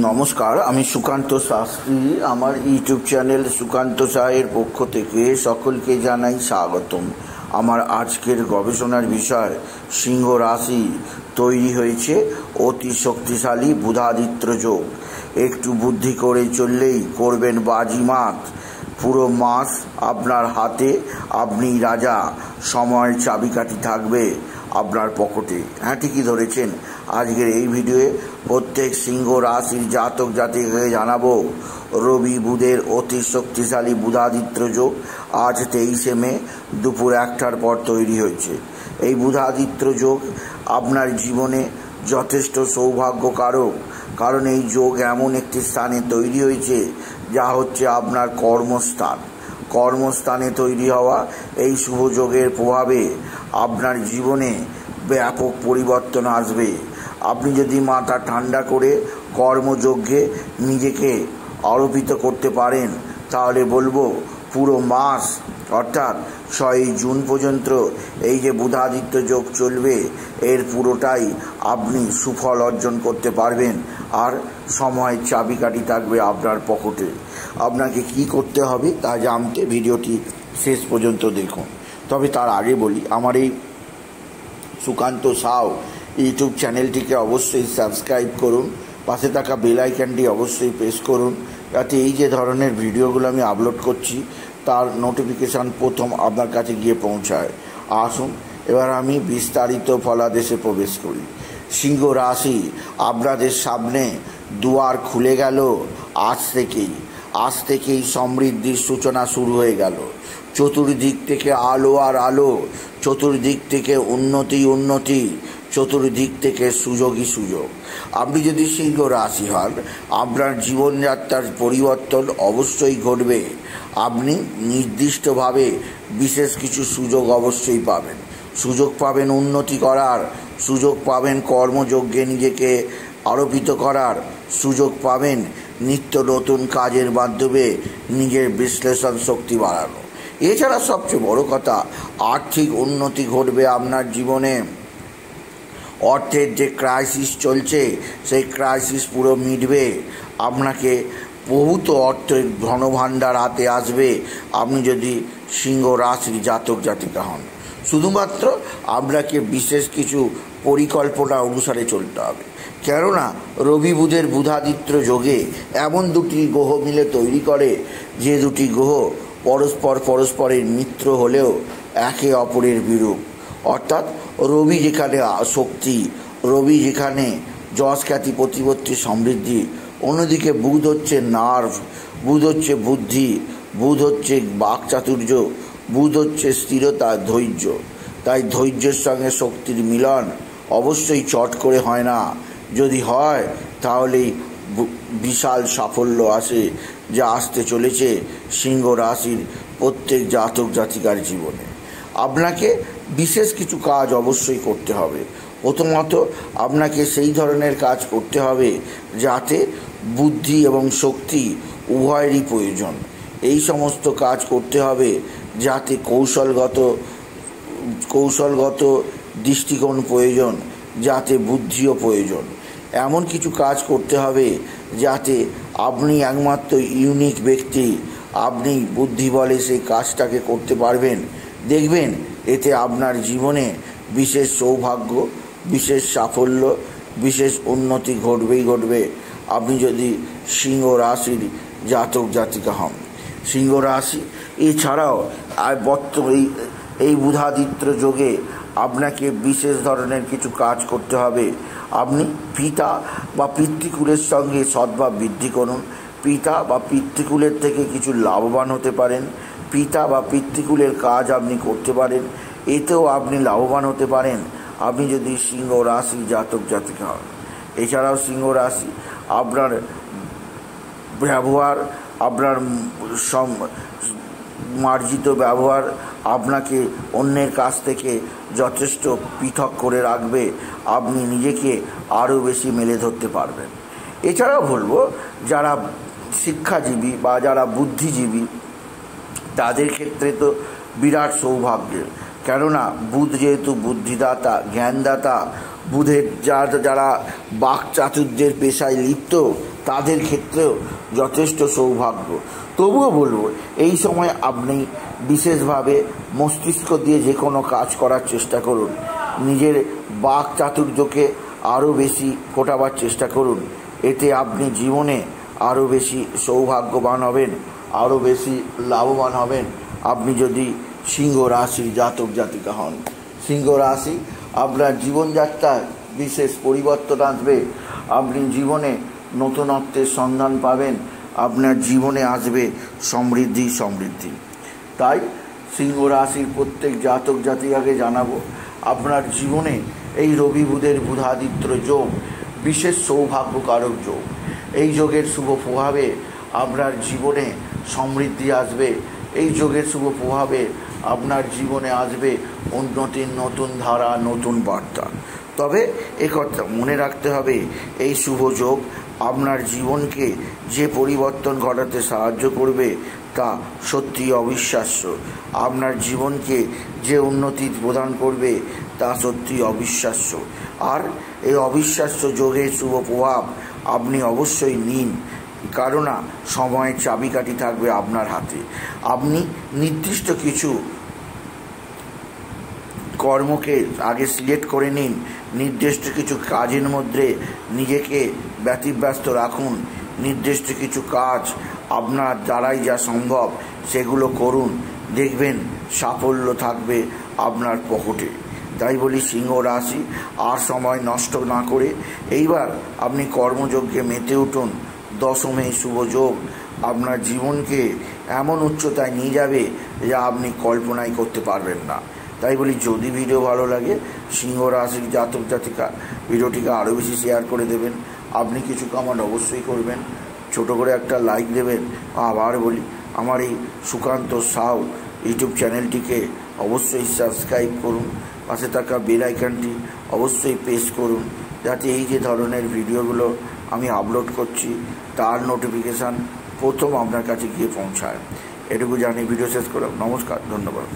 নমস্কার, আমি সুকান্ত শাস্ত্রী। আমার ইউটিউব চ্যানেল সুকান্ত সাহের পক্ষ থেকে সকলকে জানাই স্বাগতম। আমার আজকের গবেষণার বিষয় সিংহ রাশি তৈরি হয়েছে অতি শক্তিশালী বুধাদিত্য যোগ। একটু বুদ্ধি করে চললেই করবেন বাজিমাত। পুরো মাস আপনার হাতে, আপনি রাজা। সময়ের চাবিকাঠি থাকবে আপনার পকেটে। হ্যাঁ, ঠিকই ধরেছেন। আজকের এই ভিডিওয়ে প্রত্যেক সিংহ রাশির জাতক জাতিকে জানাবো রবি বুধের অতি শক্তিশালী বুধাদিত্য যোগ আজ 23শে মে দুপুর 1টার পর তৈরি হয়েছে। এই বুধাদিত্য যোগ আপনার জীবনে যথেষ্ট সৌভাগ্যকারক, কারণ এই যোগ এমন একটি স্থানে তৈরি হয়েছে যা হচ্ছে আপনার কর্মস্থানে তৈরি হওয়া এই শুভ যোগের প্রভাবে আপনার জীবনে ব্যাপক পরিবর্তন আসবে। আপনি যদি মাথা ঠান্ডা করে কর্মযজ্ঞে নিজেকে আরোপিত করতে পারেন, তাহলে বলবো পুরো মাস অর্থাৎ 6ই জুন পর্যন্ত এই যে বুধাদিত্য যোগ চলবে, এর পুরোটাই আপনি সুফল অর্জন করতে পারবেন। আর সময়ের চাবিকাঠি থাকবে আপনার পকেটে। আপনাকে কি করতে হবে তা জানতে ভিডিওটি শেষ পর্যন্ত দেখুন। তবে তার আগে বলি, আমার এই সুকান্ত সাউ ইউটিউব চ্যানেলটিকে অবশ্যই সাবস্ক্রাইব করুন, পাশে থাকা বেল আইকনটি অবশ্যই প্রেস করুন, যাতে এই যে ধরনের ভিডিওগুলো আমি আপলোড করছি তার নোটিফিকেশান প্রথম আপনার কাছে গিয়ে পৌঁছায়। আসুন এবার আমি বিস্তারিত ফলাদেশে প্রবেশ করি। সিংহ রাশি, আপনাদের সামনে দুয়ার খুলে গেল। আজ থেকেই সমৃদ্ধির সূচনা শুরু হয়ে গেল। চতুর্দিক থেকে আলো আর আলো, চতুর্দিক থেকে উন্নতি, চতুর্দিক থেকে সুযোগই সুযোগ। আপনি যদি সিংহ রাশি হন, আপনার জীবনযাত্রার পরিবর্তন অবশ্যই ঘটবে। আপনি নির্দিষ্টভাবে বিশেষ কিছু সুযোগ অবশ্যই পাবেন। সুযোগ পাবেন উন্নতি করার, সুযোগ পাবেন কর্মযজ্ঞে নিজেকে আরোপিত করার, সুযোগ পাবেন নিত্য নতুন কাজের মাধ্যমে নিজের বিশ্লেষণ শক্তি বাড়ানো। এছাড়া সবচেয়ে বড় কথা, আর্থিক উন্নতি ঘটবে আপনার জীবনে। অর্থের যে ক্রাইসিস চলছে, সেই ক্রাইসিস পুরো মিটবে। আপনাকে বহুত অর্থের ধনভাণ্ডার হাতে আসবে আপনি যদি সিংহ রাশির জাতক জাতিকা হন। শুধুমাত্র আপনাকে বিশেষ কিছু পরিকল্পনা অনুসারে চলতে হবে। কেননা রবি বুধের বুধাদিত্য যোগে এমন দুটি গ্রহ মিলে তৈরি করে, যে দুটি গ্রহ পরস্পরের মিত্র হলেও একে অপরের বিরূপ। অর্থাৎ রবি যেখানে শক্তি, রবি যেখানে যশ খ্যাতি প্রতিপত্তি সমৃদ্ধি, অন্যদিকে বুধ হচ্ছে নার্ভ, বুধ হচ্ছে বুদ্ধি, বুধ হচ্ছে বাকচাতুর্য, বুধ হচ্ছে স্থিরতা, ধৈর্য। তাই ধৈর্যের সঙ্গে শক্তির মিলন অবশ্যই চট করে হয় না। যদি হয় তাহলেই বিশাল সাফল্য আসে, যা আসতে চলেছে সিংহ রাশির প্রত্যেক জাতক জাতিকার জীবনে। আপনাকে বিশেষ কিছু কাজ অবশ্যই করতে হবে। প্রথমত আপনাকে সেই ধরনের কাজ করতে হবে যাতে বুদ্ধি এবং শক্তি উভয়েরই প্রয়োজন। এই সমস্ত কাজ করতে হবে যাতে কৌশলগত দৃষ্টিকোণ প্রয়োজন, যাতে বুদ্ধিও প্রয়োজন। এমন কিছু কাজ করতে হবে যাতে আপনি একমাত্র ইউনিক ব্যক্তি, আপনি বুদ্ধি বলে সেই কাজটাকে করতে পারবেন। দেখবেন এতে আপনার জীবনে বিশেষ সৌভাগ্য, বিশেষ সাফল্য, বিশেষ উন্নতি ঘটবে আপনি যদি সিংহ রাশির জাতক জাতিকা হন। সিংহ রাশি এছাড়াও এই বুধাদিত্য যোগে আপনাকে বিশেষ ধরনের কিছু কাজ করতে হবে। আপনি পিতা বা পিতৃকুলের সঙ্গে সদ্ভাব বৃদ্ধি করুন। পিতা বা পিতৃকুলের থেকে কিছু লাভবান হতে পারেন। পিতা বা পিতৃকুলের কাজ আপনি করতে পারেন, এতেও আপনি লাভবান হতে পারেন আপনি যদি সিংহ রাশি জাতক জাতিকা হন। এছাড়াও সিংহ রাশি, আপনার ব্যবহার, আপনার মার্জিত ব্যবহার আপনাকে অন্যের কাছ থেকে যথেষ্ট পৃথক করে রাখবে। আপনি নিজেকে আরও বেশি মেলে ধরতে পারবেন। এছাড়াও বলবো, যারা শিক্ষাজীবী বা যারা বুদ্ধিজীবী, তাদের ক্ষেত্রে তো বিরাট সৌভাগ্যের। কেননা বুধ যেহেতু বুদ্ধিদাতা, জ্ঞানদাতা, বুধের যারা বাকচাতুর্যের পেশায় লিপ্ত, তাদের ক্ষেত্রেও যথেষ্ট সৌভাগ্য। তবুও বলবো, এই সময় আপনি বিশেষভাবে মস্তিষ্ক দিয়ে যে কোনো কাজ করার চেষ্টা করুন। নিজের বাক চাতুর্যকে আরও বেশি ফোটাবার চেষ্টা করুন। এতে আপনি জীবনে আরও বেশি সৌভাগ্যবান হবেন, আরও বেশি লাভবান হবেন। আপনি যদি সিংহ রাশির জাতক জাতিকা হন, সিংহ রাশি আপনার জীবনযাত্রায় বিশেষ পরিবর্তন আসবে। আপনি জীবনে নতুনত্বের সন্ধান পাবেন। আপনার জীবনে আসবে সমৃদ্ধি। তাই সিংহ রাশির প্রত্যেক জাতক জাতিকাকে জানাবো, আপনার জীবনে এই রবি বুধের বুধাদিত্য যোগ বিশেষ সৌভাগ্যকারক যোগ। এই যোগের শুভ প্রভাবে আপনার জীবনে সমৃদ্ধি আসবে। এই যোগের শুভ প্রভাবে আপনার জীবনে আসবে উন্নতির নতুন ধারা, নতুন বার্তা। তবে একথা মনে রাখতে হবে, এই শুভ যোগ আপনার জীবনকে যে পরিবর্তন ঘটাতে সাহায্য করবে তা সত্যি অবিশ্বাস্য। আপনার জীবনকে যে উন্নতি প্রদান করবে তা সত্যি অবিশ্বাস্য। আর এই অবিশ্বাস্য যোগের শুভ প্রভাব আপনি অবশ্যই নিন, কারণ সময়ের চাবিকাঠি থাকবে আপনার হাতে। আপনি নির্দিষ্ট কিছু কর্মকে আগে সিলেক্ট করে নিন, নির্দিষ্ট কিছু কাজের মধ্যে নিজেকে ব্যতিব্যস্ত রাখুন। নির্দিষ্ট কিছু কাজ আপনার দ্বারাই যা সম্ভব সেগুলো করুন, দেখবেন সাফল্য থাকবে আপনার পকেটে। তাই বলি, সিংহ রাশি আর সময় নষ্ট না করে এইবার আপনি কর্মযজ্ঞে মেতে উঠুন। দশমে শুভ যোগ আপনার জীবনকে এমন উচ্চতায় নিয়ে যাবে যা আপনি কল্পনাই করতে পারবেন না। তাই বলি, যদি ভিডিও ভালো লাগে সিংহ রাশির জাতক জাতিকা ভিডিওটিকে আরও বেশি শেয়ার করে দেবেন। আপনি কিছু কমেন্ট অবশ্যই করবেন, ছোট করে একটা লাইক দেবেন। আবার বলি, আমার এই সুকান্ত সাউ ইউটিউব চ্যানেলটিকে অবশ্যই সাবস্ক্রাইব করুন, পাশে থাকা বেল আইকনটি অবশ্যই প্রেস করুন, যাতে এই যে ধরনের ভিডিওগুলো আমি আপলোড করছি তার নোটিফিকেশান প্রথম আপনার কাছে গিয়ে পৌঁছায়। এটুকু জানি ভিডিও শেষ করলাম। নমস্কার, ধন্যবাদ।